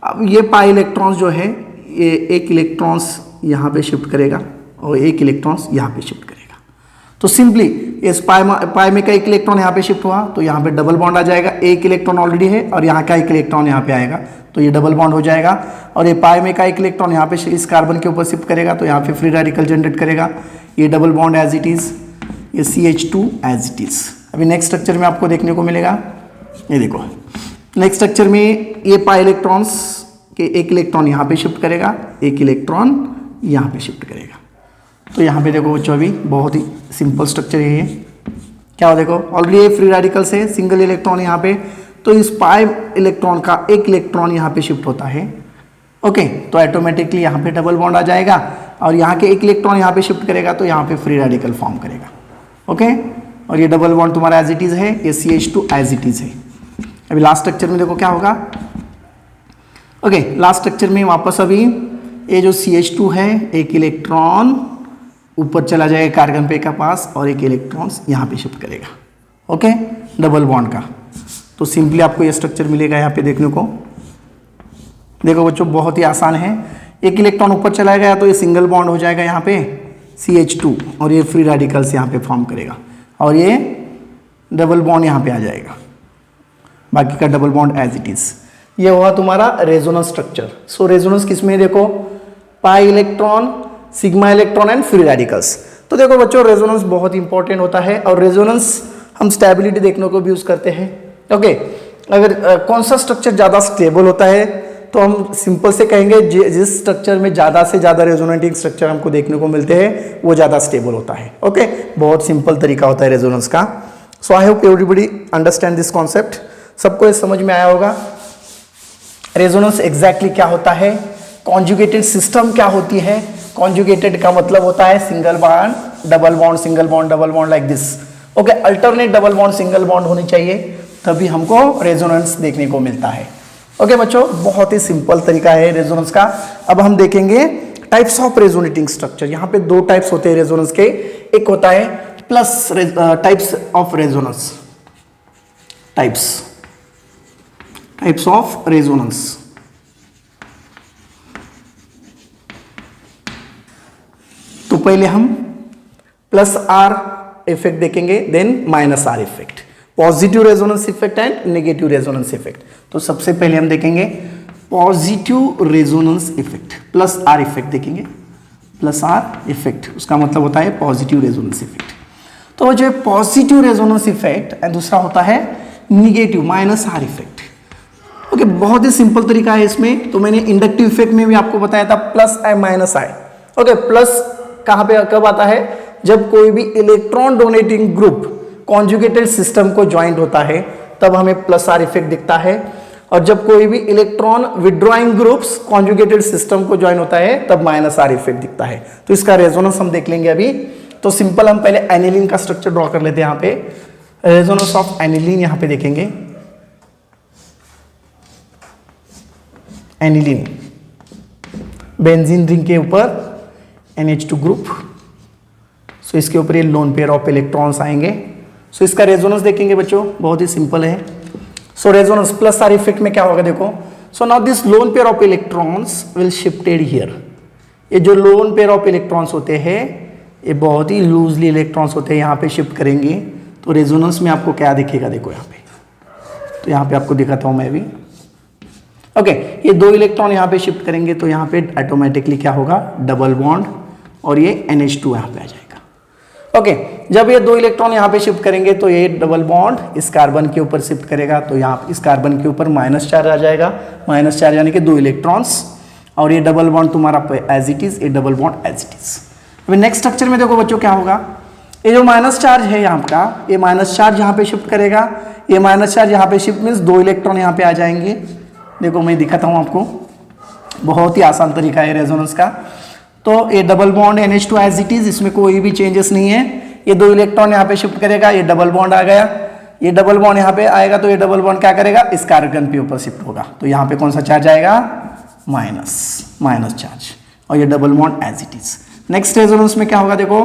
अब ये पाई इलेक्ट्रॉन्स जो है ये 1 इलेक्ट्रॉन्स यहाँ पे शिफ्ट करेगा और 1 इलेक्ट्रॉन्स यहाँ पे शिफ्ट करेगा। तो सिंपली इस पाई में का 1 इलेक्ट्रॉन यहाँ पे शिफ्ट हुआ तो यहाँ पे डबल बॉन्ड आ जाएगा, 1 इलेक्ट्रॉन ऑलरेडी है और यहाँ का 1 इलेक्ट्रॉन यहाँ पे आएगा तो ये डबल बॉन्ड हो जाएगा। और ये पाई में का 1 इलेक्ट्रॉन यहाँ पे इस कार्बन के ऊपर शिफ्ट करेगा तो यहाँ पे फ्री रेडिकल जनरेट करेगा, ये double bond as it is, ये CH2 एज इट इज। अभी नेक्स्ट स्ट्रक्चर में आपको देखने को मिलेगा, ये देखो नेक्स्ट स्ट्रक्चर में ये पाई इलेक्ट्रॉन्स के 1 इलेक्ट्रॉन यहाँ पे शिफ्ट करेगा, 1 इलेक्ट्रॉन यहाँ पे शिफ्ट करेगा। तो यहाँ पे देखो बच्चों, अभी बहुत ही सिंपल स्ट्रक्चर है ये। क्या हो देखो, ऑलरेडी ये फ्री रेडिकल्स है, सिंगल इलेक्ट्रॉन यहाँ पे, तो इस पाई इलेक्ट्रॉन का 1 इलेक्ट्रॉन यहाँ पे शिफ्ट होता है। ओके, तो ऑटोमेटिकली यहाँ पे डबल बॉन्ड आ जाएगा और यहाँ के 1 इलेक्ट्रॉन यहाँ पे शिफ्ट करेगा तो यहाँ पे फ्री रेडिकल फॉर्म करेगा। ओके, और ये डबल बॉन्ड तुम्हारा एज इट इज है, ये CH2 एज इट इज है। अभी लास्ट स्ट्रक्चर में देखो क्या होगा। ओके, लास्ट स्ट्रक्चर में वापस अभी ये जो CH2 है, 1 इलेक्ट्रॉन ऊपर चला जाएगा कार्बन पे का पास और 1 इलेक्ट्रॉन यहाँ पे शिफ्ट करेगा। ओके, डबल बॉन्ड का। तो सिंपली आपको ये स्ट्रक्चर मिलेगा यहाँ पे देखने को। देखो बच्चों, बहुत ही आसान है। एक इलेक्ट्रॉन ऊपर चला गया तो ये सिंगल बॉन्ड हो जाएगा यहाँ पे CH2 और ये फ्री रेडिकल्स यहाँ पे फॉर्म करेगा और ये डबल बॉन्ड यहाँ पे आ जाएगा, बाकी का double bond as it is. ये हुआ तुम्हारा रेजोनेंस स्ट्रक्चर। सो रेजोनेंस किसमें देखो, pi electron, sigma electron and free radicals. तो देखो बच्चों रेजोनेंस बहुत इंपॉर्टेंट होता है और रेजोनेंस हम स्टेबिलिटी देखने को भी यूज करते हैं। ओके, अगर कौन सा स्ट्रक्चर ज्यादा स्टेबल होता है तो हम सिंपल से कहेंगे जिस स्ट्रक्चर में ज्यादा से ज्यादा रेजोनेटिंग स्ट्रक्चर हमको देखने को मिलते हैं वो ज्यादा स्टेबल होता है। ओके, बहुत सिंपल तरीका होता है रेजोनेंस का। So I hope everybody understand this concept. सबको ये समझ में आया होगा रेजोनेंस एग्जैक्टली क्या होता है, कॉन्जुगेटेड सिस्टम क्या होती है। कॉन्जुगेटेड का मतलब होता है single bond double bond, single bond double bond like this. Okay, alternate double bond single bond होनी चाहिए तभी हमको रेजोनेंस देखने को मिलता है। ओके बच्चों, बहुत ही सिंपल तरीका है रेजोनेंस का। अब हम देखेंगे टाइप्स ऑफ रेजोनेटिंग स्ट्रक्चर। यहाँ पे दो टाइप्स होते हैं रेजोनेंस के, एक होता है plus types of resonance, types of resonance. तो पहले हम प्लस आर इफेक्ट देखेंगे, then minus R effect, positive resonance effect and negative resonance effect. तो सबसे पहले हम देखेंगे positive resonance effect, plus R effect देखेंगे। प्लस आर इफेक्ट उसका मतलब होता है पॉजिटिव रेजोनेंस इफेक्ट। तो जो पॉजिटिव रेजोनेंस इफेक्ट एंड दूसरा होता है negative minus R effect. Okay, बहुत ही सिंपल तरीका है इसमें। तो मैंने इंडक्टिव इफेक्ट में भी आपको बताया था प्लस आई माइनस आई। ओके, प्लस कहाँ पे कब आता है, जब कोई भी electron donating group conjugated system को ज्वाइंट होता है तब हमें प्लस आर इफेक्ट दिखता है, और जब कोई भी electron withdrawing groups conjugated system को ज्वाइन होता है तब माइनस आर इफेक्ट दिखता है। तो इसका रेजोनेंस हम देख लेंगे अभी। तो सिंपल हम पहले एनिलीन का स्ट्रक्चर ड्रॉ कर लेते हैं। यहाँ पे रेजोनेंस ऑफ एनिलीन यहाँ पे देखेंगे। एनिलीन बेंजीन रिंग के ऊपर NH2 ग्रुप, सो इसके ऊपर ये लोन पेयर ऑफ इलेक्ट्रॉन्स आएंगे। सो इसका रेजोनेंस देखेंगे बच्चों, बहुत ही सिंपल है। सो रेजोनेंस प्लस आर इफेक्ट में क्या होगा देखो। So now this loan pair of electrons will shifted here. ये जो लोन पेयर ऑफ इलेक्ट्रॉन्स होते हैं ये बहुत ही लूजली इलेक्ट्रॉन्स होते हैं, यहाँ पे शिफ्ट करेंगे। तो रेजोनेंस में आपको क्या दिखेगा देखो यहाँ पे, तो यहाँ पे आपको दिखाता हूँ मैं भी। ओके, ये दो इलेक्ट्रॉन यहाँ पे शिफ्ट करेंगे तो यहाँ पे ऑटोमेटिकली क्या होगा, डबल बॉन्ड और ये NH2 यहाँ पे आ जाएगा। ओके, जब ये दो इलेक्ट्रॉन यहाँ पे शिफ्ट करेंगे तो ये डबल बॉन्ड इस कार्बन के ऊपर शिफ्ट करेगा, तो यहाँ इस कार्बन के ऊपर माइनस चार्ज आ जाएगा। माइनस चार्ज यानी कि दो इलेक्ट्रॉन्स, और ये डबल बॉन्ड तुम्हारा एज इट इज, ये double bond as it is. अभी नेक्स्ट स्ट्रक्चर में देखो बच्चों क्या होगा, ये जो माइनस चार्ज है यहाँ का, ये माइनस चार्ज यहाँ पे शिफ्ट करेगा। ये माइनस चार्ज यहाँ पे शिफ्ट मीन्स दो इलेक्ट्रॉन यहाँ पे आ जाएंगे। देखो मैं दिखाता हूँ आपको, बहुत ही आसान तरीका है रेजोनेंस का। तो ये double bond NH2 as it is, इसमें कोई भी चेंजेस नहीं है। ये दो इलेक्ट्रॉन यहाँ पे शिफ्ट करेगा, ये डबल बॉन्ड आ गया। ये डबल बॉन्ड यहाँ पे आएगा तो ये डबल बॉन्ड क्या करेगा, इस कार्बन के ऊपर शिफ्ट होगा। तो यहाँ पे कौन सा चार्ज आएगा, माइनस चार्ज, और ये double bond as it is. Next resonance में क्या होगा देखो,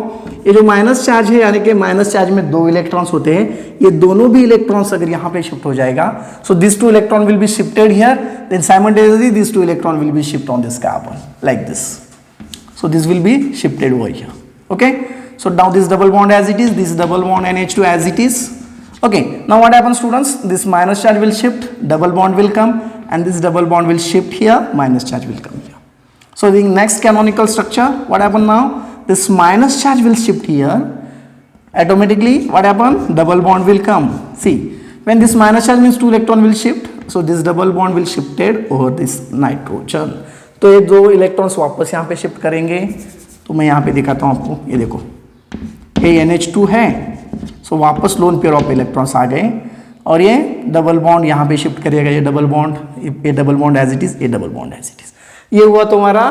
ये जो माइनस चार्ज है यानी कि माइनस चार्ज में दो इलेक्ट्रॉन्स होते हैं, ये दोनों भी इलेक्ट्रॉन्स अगर यहाँ पे शिफ्ट हो जाएगा, so this two electron will be shifted here, then simultaneously this two electron will be shift on this carbon like this. So this will be shifted over here. Okay, so now this double bond as it is, this double bond NH2 as it is. Okay, now what happens students, this minus charge will shift, double bond will come, and this double bond will shift here, minus charge will come here. So the next canonical structure, what happen now, this minus charge will shift here, automatically what happen, double bond will come. See, when this minus charge means two electron will shift, so this double bond will shifted over this nitrogen. तो ये दो electrons वापस यहाँ पे shift करेंगे। तो मैं यहाँ पे दिखाता हूँ आपको, ये देखो ये NH2 है, सो वापस लोन पेयर ऑफ इलेक्ट्रॉन्स आ गए, और ये डबल बॉन्ड यहाँ पे शिफ्ट करेगा, ये double bond as it is, ये double bond as it is. ये हुआ तुम्हारा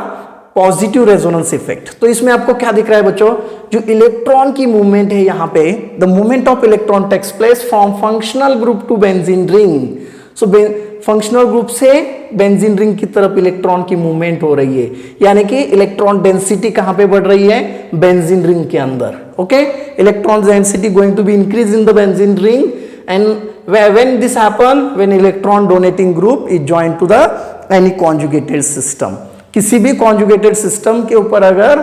पॉजिटिव रेजोनेंस इफेक्ट। तो इसमें आपको क्या दिख रहा है बच्चों, जो इलेक्ट्रॉन की मूवमेंट है यहाँ पे, the movement of electron takes place from functional group to benzene ring. So functional group से बेंजीन रिंग की तरफ इलेक्ट्रॉन की मूवमेंट हो रही है, यानी कि इलेक्ट्रॉन डेंसिटी कहां पे बढ़ रही है, बेंजीन रिंग के अंदर। Okay, electron density going to be increase in the benzene ring, and when this happen, when electron donating group is joined to the any conjugated system. किसी भी कॉन्जुगेटेड सिस्टम के ऊपर अगर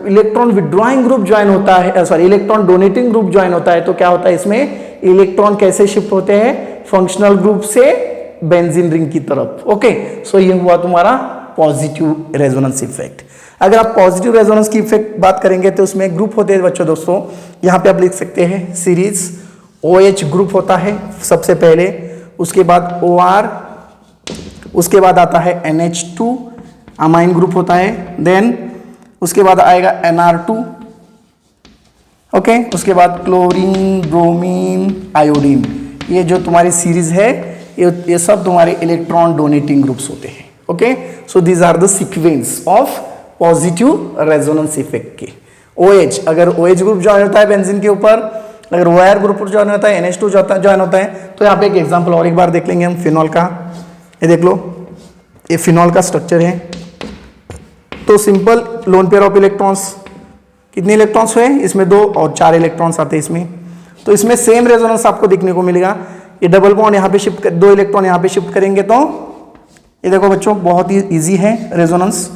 इलेक्ट्रॉन विड्रॉइंग ग्रुप ज्वाइन होता है, sorry electron donating group join होता है, तो क्या होता है इसमें इलेक्ट्रॉन कैसे शिफ्ट होते हैं, फंक्शनल ग्रुप से बेंजीन रिंग की तरफ। ओके, सो ये हुआ तुम्हारा पॉजिटिव रेजोनेंस इफेक्ट। अगर आप पॉजिटिव रेजोनेंस की इफेक्ट बात करेंगे तो उसमें ग्रुप होते हैं बच्चों, दोस्तों यहाँ पे आप लिख सकते हैं सीरीज OH ग्रुप होता है सबसे पहले, उसके बाद OR, उसके बाद आता है NH2 अमाइन ग्रुप होता है, देन उसके बाद आएगा NR2, ओके, उसके बाद क्लोरीन, ब्रोमीन, आयोडीन। ये जो तुम्हारी सीरीज है ये सब तुम्हारे इलेक्ट्रॉन डोनेटिंग ग्रुप्स होते हैं। Okay, so these are the sequence of positive resonance effect के। OH, अगर OH ग्रुप ज्वाइन होता है बेंजीन के ऊपर, अगर OR ग्रुप ज्वाइन होता है, NH2 ज्वाइन होता है, तो यहाँ पे एक एग्जांपल और एक बार देख लेंगे हम फिनॉल का। ये देख लो, ये फिनॉल का स्ट्रक्चर है। तो simple loan pair of electrons, कितने इलेक्ट्रॉन्स हुए इसमें, 2 और 4 इलेक्ट्रॉन्स आते हैं इसमें। तो इसमें सेम रेजोनेंस आपको देखने को मिलेगा। ये डबल बॉन्ड यहाँ पे शिफ्ट, 2 इलेक्ट्रॉन यहाँ पे शिफ्ट करेंगे तो ये देखो बच्चों बहुत ही इजी है रेजोनेंस।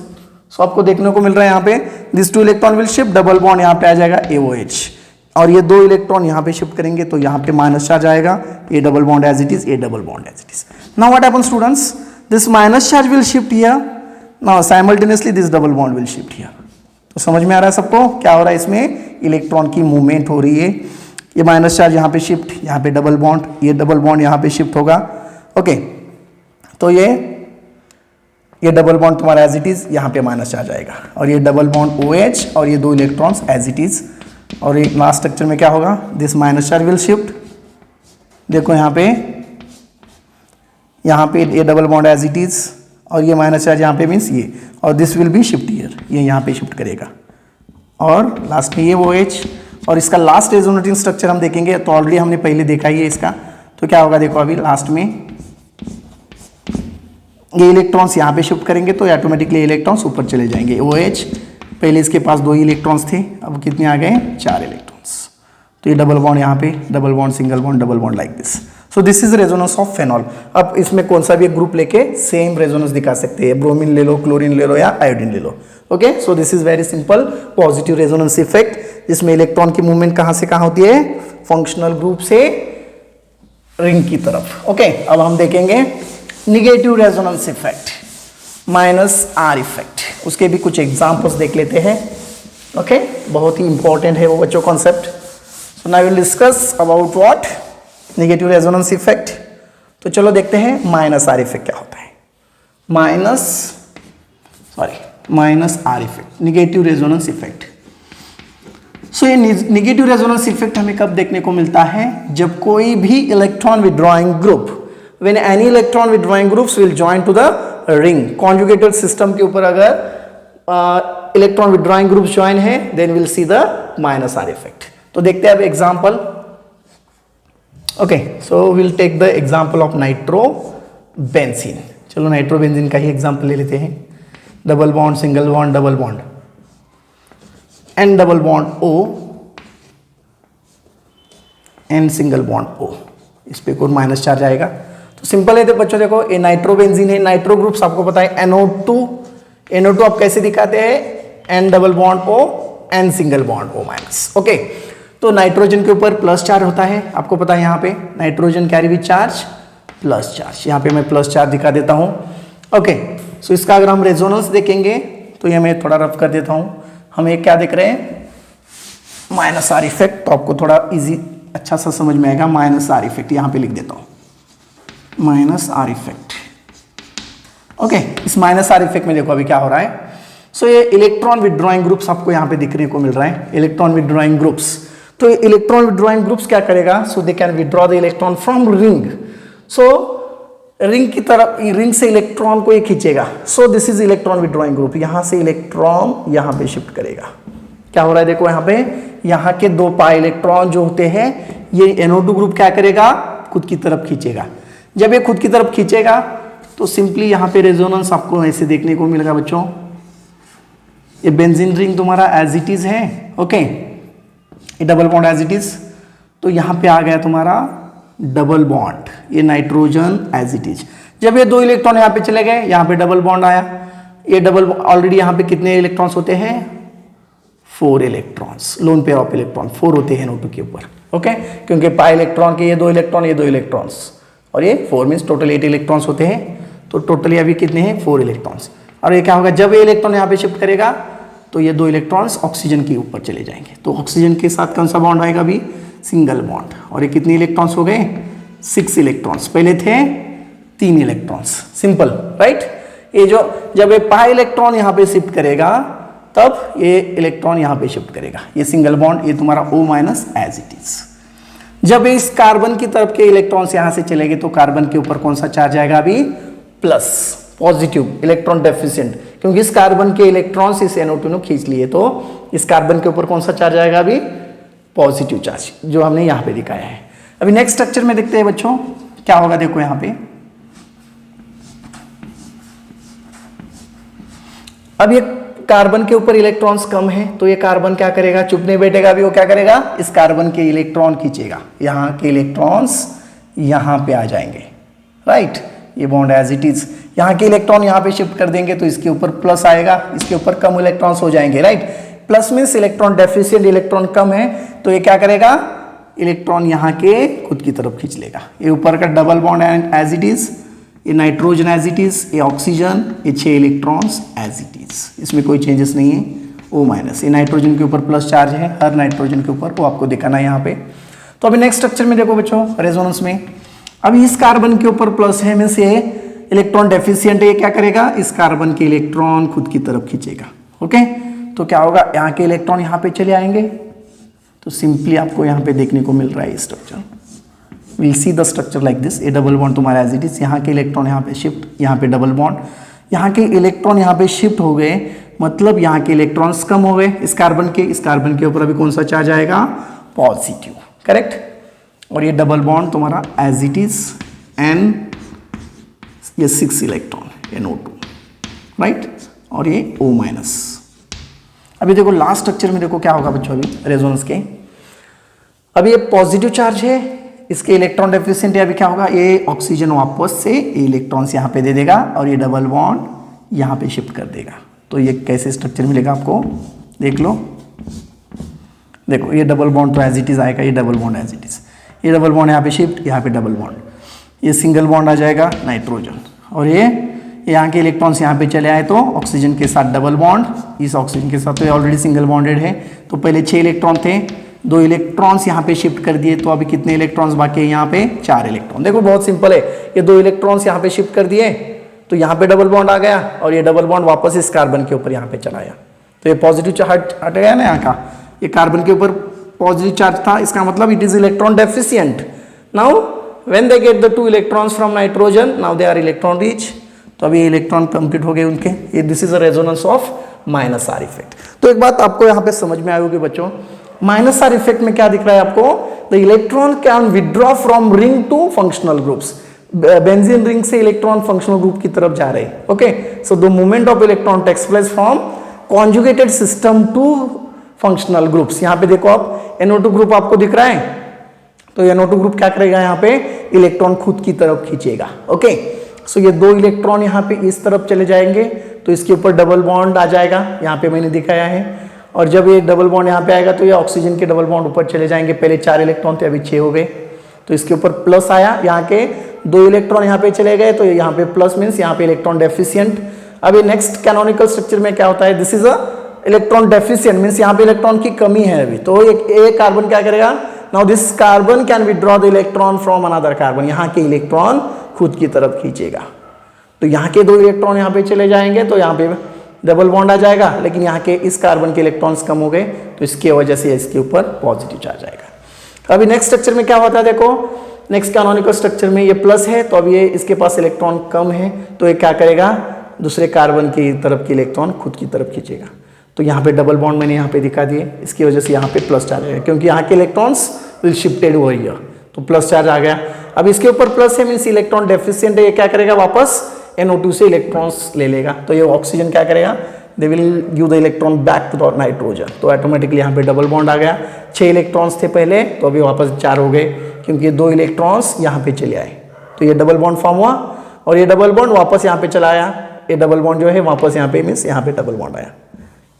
सो आपको देखने को मिल रहा है यहाँ पे this 2 electron will shift, double bond यहाँ पे आ जाएगा AOH, और ये 2 इलेक्ट्रॉन यहाँ पे शिफ्ट करेंगे तो यहाँ पे माइनस चार्ज आएगा, ये double bond as it is, ये double bond as it is. Now what happens students, this minus charge will shift here, now simultaneously this double bond will shift here. तो समझ में आ रहा है सबको क्या हो रहा है, इसमें इलेक्ट्रॉन की मूवमेंट हो रही है। ये माइनस चार्ज यहाँ पे शिफ्ट, यहाँ पे डबल बॉन्ड, ये डबल बॉन्ड यहाँ पे शिफ्ट होगा। ओके, तो ये डबल बॉन्ड तुम्हारा एज इट इज, यहाँ पे माइनस चार्ज आएगा, और ये डबल बॉन्ड OH और ये 2 इलेक्ट्रॉन्स एज इट इज, और एक लास्ट स्ट्रक्चर में क्या होगा, this minus charge will shift. देखो यहाँ पे ये double bond as it is, और ये माइनस चार्ज यहाँ पे मीन्स ये, और this will be shift here, ये यहाँ पे शिफ्ट करेगा, और लास्ट में ये OH। और इसका लास्ट रेजोनेटिंग स्ट्रक्चर हम देखेंगे, तो ऑलरेडी हमने पहले देखा ही है इसका। तो क्या होगा देखो, अभी लास्ट में ये इलेक्ट्रॉन्स यहाँ पे शिफ्ट करेंगे तो ऑटोमेटिकली इलेक्ट्रॉन्स ऊपर चले जाएंगे। OH पहले इसके पास 2 ही इलेक्ट्रॉन्स थे, अब कितने आ गए, 4 इलेक्ट्रॉन्स। तो ये डबल बॉन्ड यहाँ पे, double bond, single bond, double bond like this. So this is resonance of phenol. अब इसमें कौन सा भी एक ग्रुप लेके सेम रेजोनेंस दिखा सकते हैं, ब्रोमीन ले लो, क्लोरीन ले लो, या आयोडीन ले लो। Okay, so this is very simple positive resonance effect, जिसमें इलेक्ट्रॉन की मूवमेंट कहाँ से कहाँ होती है, फंक्शनल ग्रुप से रिंग की तरफ। ओके, अब हम देखेंगे negative resonance effect, -R effect. उसके भी कुछ एग्जांपल्स देख लेते हैं। ओके, बहुत ही इंपॉर्टेंट है वो बच्चों concept. So now will discuss about what, negative resonance effect. तो चलो देखते हैं -R इफेक्ट क्या होता है। -R effect, negative resonance effect. So ये निगेटिव रेजोनेंस इफेक्ट हमें कब देखने को मिलता है, जब कोई भी electron withdrawing group, when any electron withdrawing groups will join to the ring, conjugated system के ऊपर अगर इलेक्ट्रॉन विड्रॉइंग ग्रुप्स ज्वाइन है, then we'll see the -R effect। तो देखते हैं अब example. Okay, so we'll take the example of nitrobenzene. चलो nitrobenzene का ही एग्जांपल ले लेते हैं। Double bond, single bond, double bond, N double bond O, N single bond O, इस पे कोई माइनस चार्ज आएगा। तो सिंपल है तो बच्चों देखो, ये नाइट्रोबेंजीन है, नाइट्रो ग्रुप्स आपको पता है NO2 आप कैसे दिखाते हैं, N double bond O, N single bond O minus. Okay, तो नाइट्रोजन के ऊपर प्लस चार्ज होता है, आपको पता है यहाँ पे nitrogen carry with charge, plus charge. यहाँ पे मैं प्लस चार्ज दिखा देता हूँ। ओके, सो इसका अगर हम रेजोनेंस देखेंगे तो ये मैं थोड़ा रफ कर देता हूँ। हम एक क्या देख रहे हैं, -R इफेक्ट। तो आपको थोड़ा इजी अच्छा सा समझ में आएगा। -R इफेक्ट यहाँ पे लिख देता हूँ, -R इफेक्ट। ओके, इस -R इफेक्ट में देखो अभी क्या हो रहा है। सो ये इलेक्ट्रॉन विड्रॉइंग ग्रुप्स आपको यहाँ पे दिखने को मिल रहा है, इलेक्ट्रॉन विड्रॉइंग ग्रुप्स। तो इलेक्ट्रॉन विड्रॉइंग ग्रुप्स क्या करेगा, so they can withdraw the electron from ring. So ring की तरफ, रिंग से इलेक्ट्रॉन को ये खींचेगा। So this is electron withdrawing group. यहाँ से इलेक्ट्रॉन यहाँ पे शिफ्ट करेगा। क्या हो रहा है देखो, यहाँ पे यहाँ के 2 पाई इलेक्ट्रॉन जो होते हैं, ये NO2 ग्रुप क्या करेगा, खुद की तरफ खींचेगा। जब ये खुद की तरफ खींचेगा तो सिंपली यहाँ पे रेजोनेंस आपको ऐसे देखने को मिलेगा बच्चों। ये बेंजीन रिंग तुम्हारा एज इट इज है। ओके, ये double bond as it is. तो यहाँ पे आ गया तुम्हारा डबल बॉन्ड, ये नाइट्रोजन एज इट इज। जब ये 2 इलेक्ट्रॉन यहाँ पे चले गए, यहाँ पे डबल बॉन्ड आया, ये डबल ऑलरेडी यहाँ पे कितने इलेक्ट्रॉन्स होते हैं 4 electrons, loan pair of electron 4 होते हैं NO2 के ऊपर, ओके, क्योंकि पाई इलेक्ट्रॉन के ये 2 इलेक्ट्रॉन, ये 2 इलेक्ट्रॉन्स और ये 4 मीन्स टोटल 8 इलेक्ट्रॉन्स होते हैं। तो टोटली अभी कितने हैं 4 इलेक्ट्रॉन्स। और ये क्या होगा, जब ये इलेक्ट्रॉन यहाँ पे शिफ्ट करेगा तो ये 2 इलेक्ट्रॉन्स ऑक्सीजन के ऊपर चले जाएंगे। तो ऑक्सीजन के साथ कौन सा बॉन्ड आएगा अभी, सिंगल बॉन्ड। और ये कितने इलेक्ट्रॉन्स हो गए 6 इलेक्ट्रॉन्स, पहले थे 3 इलेक्ट्रॉन्स, सिंपल राइट। ये जो जब ये पाई इलेक्ट्रॉन यहाँ पे शिफ्ट करेगा तब ये इलेक्ट्रॉन यहाँ पे शिफ्ट करेगा, ये सिंगल बॉन्ड, ये तुम्हारा O- एज इट इज। जब इस कार्बन की तरफ के इलेक्ट्रॉन्स यहाँ से चलेंगे तो कार्बन के ऊपर कौन सा चार्ज आएगा अभी, प्लस, पॉजिटिव, इलेक्ट्रॉन डेफिशिएंट, क्योंकि इस कार्बन के इलेक्ट्रॉन्स इस NO2 ने खींच लिए, तो इस कार्बन के ऊपर कौन सा चार्ज आएगा अभी, पॉजिटिव चार्ज, जो हमने यहाँ पे दिखाया है। अभी नेक्स्ट स्ट्रक्चर में देखते हैं बच्चों क्या होगा। देखो यहाँ पे अब ये कार्बन के ऊपर इलेक्ट्रॉन्स कम है तो ये कार्बन क्या करेगा, चुप नहीं बैठेगा, अभी वो क्या करेगा, इस कार्बन के इलेक्ट्रॉन खींचेगा, यहाँ के इलेक्ट्रॉन्स यहाँ पे आ जाएंगे, राइट। ये बॉन्ड एज इट इज, यहाँ के इलेक्ट्रॉन यहाँ पे शिफ्ट कर देंगे तो इसके ऊपर प्लस आएगा, इसके ऊपर कम इलेक्ट्रॉन्स हो जाएंगे, right. Plus means electron deficient, electron कम है तो ये क्या करेगा, इलेक्ट्रॉन यहाँ के खुद की तरफ खींच लेगा। ये ऊपर का double bond as it is, ये नाइट्रोजन एज इट इज, ये ऑक्सीजन, ये 6 इलेक्ट्रॉन्स एज इट इज, इसमें कोई चेंजेस नहीं है। O-, ये नाइट्रोजन के ऊपर प्लस चार्ज है, हर नाइट्रोजन के ऊपर, वो आपको दिखाना है यहाँ पे। तो अभी नेक्स्ट स्ट्रक्चर में देखो बच्चों, रेजोनेंस में अभी इस कार्बन के ऊपर प्लस है, मीन्स ये इलेक्ट्रॉन डेफिशिएंट है, ये क्या करेगा, इस कार्बन के इलेक्ट्रॉन खुद की तरफ खींचेगा, ओके। तो क्या होगा, यहाँ के इलेक्ट्रॉन यहाँ पे चले आएंगे, तो सिंपली आपको यहाँ पे देखने को मिल रहा है structure, will see the structure like this. ये डबल बॉन्ड तुम्हारा एज इट इज, यहाँ के इलेक्ट्रॉन यहाँ पे शिफ्ट, यहाँ पे डबल बॉन्ड, यहाँ के इलेक्ट्रॉन यहाँ पे शिफ्ट हो गए, मतलब यहाँ के इलेक्ट्रॉन्स कम हो गए इस कार्बन के ऊपर अभी कौन सा चार्ज आएगा, पॉजिटिव, करेक्ट। और ये डबल बॉन्ड तुम्हारा एज इट इज N, ये 6 इलेक्ट्रॉन NO2, राइट, और ये O-। अभी देखो लास्ट स्ट्रक्चर में देखो क्या होगा बच्चों, अभी रेजोनेंस के, अभी ये पॉजिटिव चार्ज है, इसके इलेक्ट्रॉन डेफिशिएंट है, अभी क्या होगा, ये ऑक्सीजन वापस से इलेक्ट्रॉन्स यहाँ पे दे देगा और ये डबल बॉन्ड यहाँ पे शिफ्ट कर देगा। तो ये कैसे स्ट्रक्चर मिलेगा आपको, देख लो, देखो ये डबल बॉन्ड तो एज इट इज आएगा, ये double bond as it is, ये डबल बॉन्ड यहाँ पे शिफ्ट, यहाँ पे डबल बॉन्ड, ये सिंगल बॉन्ड आ जाएगा नाइट्रोजन, और ये यहाँ के इलेक्ट्रॉन्स यहाँ पे चले आए तो ऑक्सीजन के साथ डबल बॉन्ड, इस ऑक्सीजन के साथ, तो ये ऑलरेडी सिंगल बॉन्डेड है, तो पहले 6 इलेक्ट्रॉन थे, 2 इलेक्ट्रॉन्स यहाँ पे शिफ्ट कर दिए, तो अभी कितने इलेक्ट्रॉन्स बाकी है, यहाँ पे 4 इलेक्ट्रॉन। देखो बहुत सिंपल है, ये 2 इलेक्ट्रॉन्स यहाँ पे शिफ्ट कर दिए तो यहाँ पे डबल बॉन्ड आ गया और ये डबल बॉन्ड वापस इस कार्बन के ऊपर यहाँ पे चला आया, तो ये पॉजिटिव चार्ज हट गया ना यहाँ का, ये कार्बन के ऊपर पॉजिटिव चार्ज था, इसका मतलब it is electron deficient. Now when they get the 2 electrons from nitrogen, now they are electron rich, तो अभी इलेक्ट्रॉन कंप्लीट हो गए उनके, ये this is a resonance of -R effect. तो एक बात आपको यहाँ पे समझ में आई होगी बच्चों, -R इफेक्ट में क्या दिख रहा है आपको, the electron can withdraw from ring to functional groups, benzene ring से इलेक्ट्रॉन फंक्शनल ग्रुप की तरफ जा रहे हैं, okay. So the movement of electron takes place from conjugated system to functional groups. यहाँ पे देखो आप NO2 ग्रुप आपको दिख रहा है, तो NO2 ग्रुप क्या करेगा, यहाँ पे इलेक्ट्रॉन खुद की तरफ खींचेगा, ओके। सो ये 2 इलेक्ट्रॉन यहाँ पे इस तरफ चले जाएंगे तो इसके ऊपर डबल बॉन्ड आ जाएगा, यहाँ पे मैंने दिखाया है, और जब ये डबल बॉन्ड यहाँ पे आएगा तो ये ऑक्सीजन के डबल बॉन्ड ऊपर चले जाएंगे, पहले 4 इलेक्ट्रॉन थे अभी 6 हो गए, तो इसके ऊपर प्लस आया, यहाँ के 2 इलेक्ट्रॉन यहाँ पे चले गए तो यहाँ पे प्लस मीन्स यहाँ पे इलेक्ट्रॉन डेफिशिएंट। अभी नेक्स्ट कैनोनिकल स्ट्रक्चर में क्या होता है, this is a electron deficient, means यहाँ पे इलेक्ट्रॉन की कमी है अभी, तो एक कार्बन क्या करेगा, now this carbon can withdraw the electron from another carbon, यहाँ के इलेक्ट्रॉन खुद की तरफ खींचेगा, तो यहाँ के 2 इलेक्ट्रॉन यहाँ पे चले जाएंगे तो यहाँ पे डबल बॉन्ड आ जाएगा, लेकिन यहाँ के इस कार्बन के इलेक्ट्रॉन्स कम हो गए तो इसकी वजह से इसके ऊपर पॉजिटिव चार्ज आएगा। अभी नेक्स्ट स्ट्रक्चर में क्या होता है, देखो नेक्स्ट कैनोनिकल स्ट्रक्चर में ये प्लस है, तो अब ये इसके पास इलेक्ट्रॉन कम है तो ये क्या करेगा, दूसरे कार्बन की तरफ के इलेक्ट्रॉन खुद की तरफ खींचेगा, तो यहाँ पे डबल बॉन्ड मैंने यहाँ पे दिखा दिए, इसकी वजह से यहाँ पे प्लस चार्ज आएगा, क्योंकि यहाँ के electrons will shifted over here, तो प्लस चार्ज आ गया। अब इसके ऊपर प्लस है मीन्स इलेक्ट्रॉन डेफिशिएंट है, ये क्या करेगा, वापस NO2 से इलेक्ट्रॉन्स ले लेगा, तो ये ऑक्सीजन क्या करेगा, they will give the electron back to the nitrogen, तो ऑटोमेटिकली यहाँ पे डबल बॉन्ड आ गया, 6 इलेक्ट्रॉन्स थे पहले तो अभी वापस 4 हो गए, क्योंकि 2 इलेक्ट्रॉन्स यहाँ पे चले आए, तो ये डबल बॉन्ड फॉर्म हुआ, और ये डबल बॉन्ड वापस यहाँ पे चला आया, ये डबल बॉन्ड जो है वापस यहाँ पे मीन्स यहाँ पे डबल बॉन्ड आया,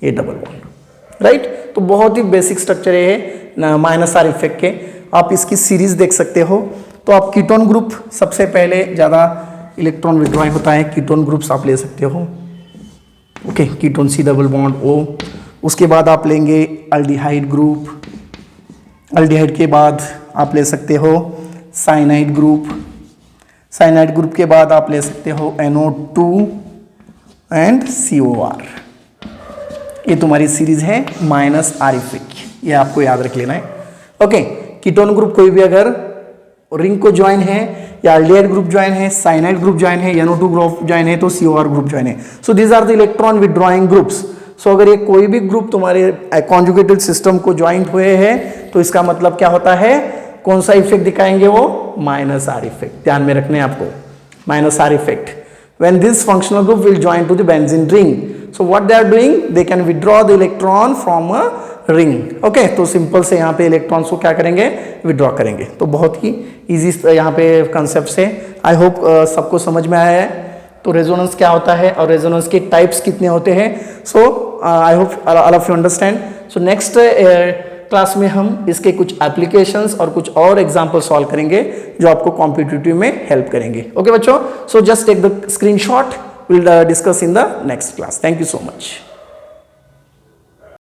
ये डबल बॉन्ड, राइट। तो बहुत ही बेसिक स्ट्रक्चर है माइनस आर इफेक्ट के। आप इसकी सीरीज देख सकते हो। तो आप कीटोन ग्रुप सबसे पहले ज़्यादा इलेक्ट्रॉन विड्रॉइंग होता है, कीटोन ग्रुप्स आप ले सकते हो, okay, ketone C double bond O. उसके बाद आप लेंगे अल्डिहाइड ग्रुप, अल्डिहाइड के बाद आप ले सकते हो साइनाइड ग्रुप, साइनाइड ग्रुप के बाद आप ले सकते हो NO2 एंड COR। ये तुम्हारी सीरीज है माइनस आर इफेक्ट, ये आपको याद रख लेना है, ओके। कीटोन ग्रुप कोई भी अगर रिंग को ज्वाइन है या अल्डिहाइड ग्रुप ज्वाइन है, साइनाइड ग्रुप ज्वाइन है, NO2 ग्रुप ज्वाइन है, तो COR ग्रुप ज्वाइन है। So these are the electron withdrawing groups. So अगर ये कोई भी ग्रुप तुम्हारे कॉन्जुगेटेड सिस्टम को ज्वाइंट हुए हैं तो इसका मतलब क्या होता है, कौन सा इफेक्ट दिखाएंगे वो, माइनस आर इफेक्ट। ध्यान में रखने आपको, minus R effect. When this functional group will join to the benzene ring, so what they are doing, they can withdraw the electron from a ring, okay। तो simple से यहाँ पे electrons को क्या करेंगे, विड्रॉ करेंगे। तो बहुत ही इजी यहाँ पे कंसेप्ट है। आई होप सबको समझ में आया है। तो रेजोनेंस क्या होता है और रेजोनेंस के टाइप्स कितने होते हैं। So I hope all of you understand. So next class में हम इसके कुछ एप्लीकेशंस और कुछ और एग्जांपल सॉल्व करेंगे जो आपको कॉम्पिटिटिव में हेल्प करेंगे, ओके बच्चों। So just take the screenshot, will discuss in the next class. Thank you so much.